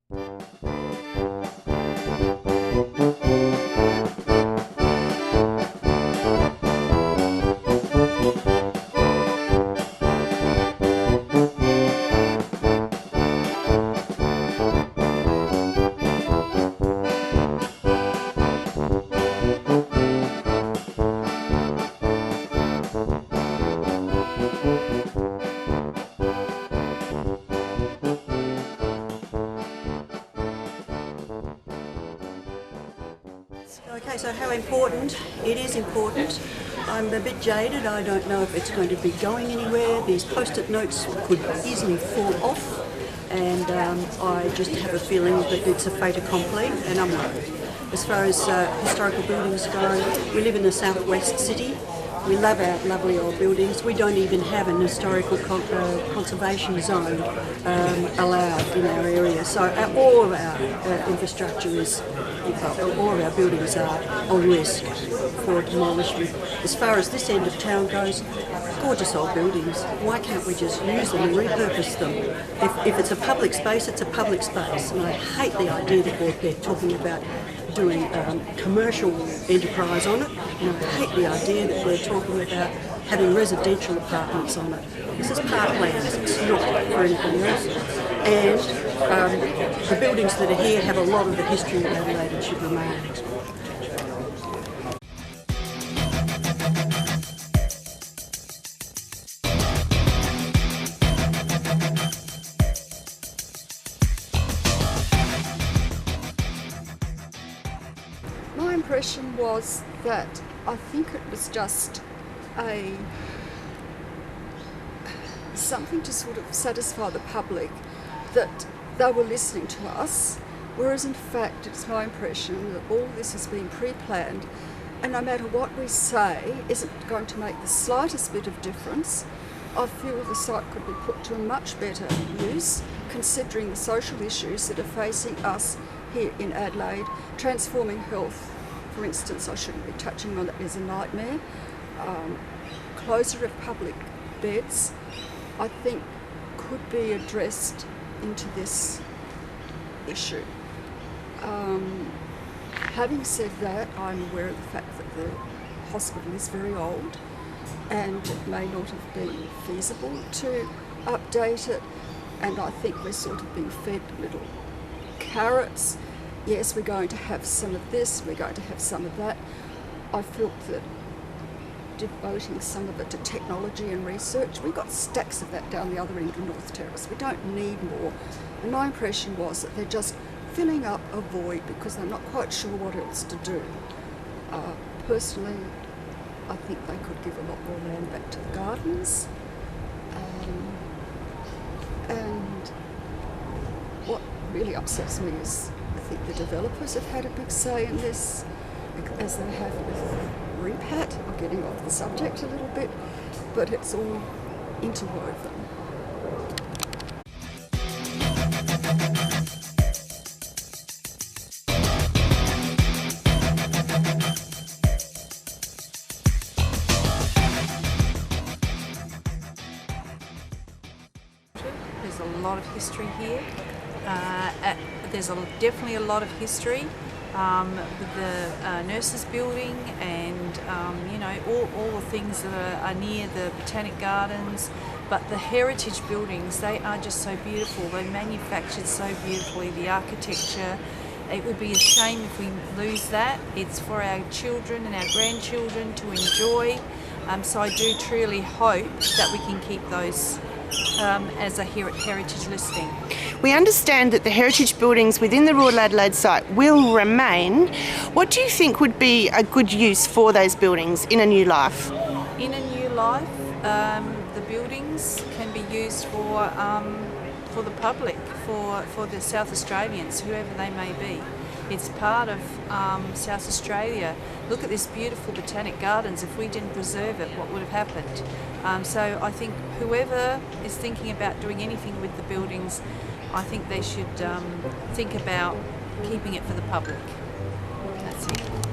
Okay, so how important? It is important. I'm a bit jaded. I don't know if it's going to be going anywhere. These post-it notes could easily fall off, and I just have a feeling that it's a fait accompli, and I'm worried. As far as historical buildings go, we live in the southwest city. We love our lovely old buildings. We don't even have an historical conservation zone allowed in our area. So all of our infrastructure is, all of our buildings are on risk for demolishment. As far as this end of town goes, gorgeous old buildings. Why can't we just use them and repurpose them? If it's a public space, it's a public space. And I hate the idea that they're talking about doing commercial enterprise on it, and I hate the idea that we're talking about having residential apartments on it. This is parklands, it's not for anything else. And the buildings that are here have a lot of the history of Adelaide and should remain. My impression was that I think it was just something to sort of satisfy the public that they were listening to us, whereas in fact it's my impression that all this has been pre-planned, and no matter what we say isn't going to make the slightest bit of difference. I feel the site could be put to a much better use considering the social issues that are facing us here in Adelaide. Transforming health, for instance, I shouldn't be touching on that, is a nightmare. Closure of public beds, I think, could be addressed into this issue. Having said that, I'm aware of the fact that the hospital is very old and it may not have been feasible to update it, and I think we're sort of being fed little carrots. Yes, we're going to have some of this, we're going to have some of that. I felt that devoting some of it to technology and research, we've got stacks of that down the other end of North Terrace. We don't need more. And my impression was that they're just filling up a void because they're not quite sure what else to do. Personally, I think they could give a lot more land back to the gardens. And what really upsets me is I think the developers have had a big say in this, as they have with RAH. I'm getting off the subject a little bit, but it's all interwoven. There's a lot of history here. There's definitely a lot of history with the nurses building and you know, all the things that are near the Botanic Gardens. But the heritage buildings, they are just so beautiful. They're manufactured so beautifully, the architecture. It would be a shame if we lose that. It's for our children and our grandchildren to enjoy. So I do truly hope that we can keep those as a heritage listing. We understand that the heritage buildings within the Royal Adelaide site will remain. What do you think would be a good use for those buildings in a new life? In a new life, the buildings can be used for the public, for the South Australians, whoever they may be. It's part of South Australia. Look at this beautiful Botanic Gardens. If we didn't preserve it, what would have happened? So I think whoever is thinking about doing anything with the buildings, I think they should think about keeping it for the public. That's it.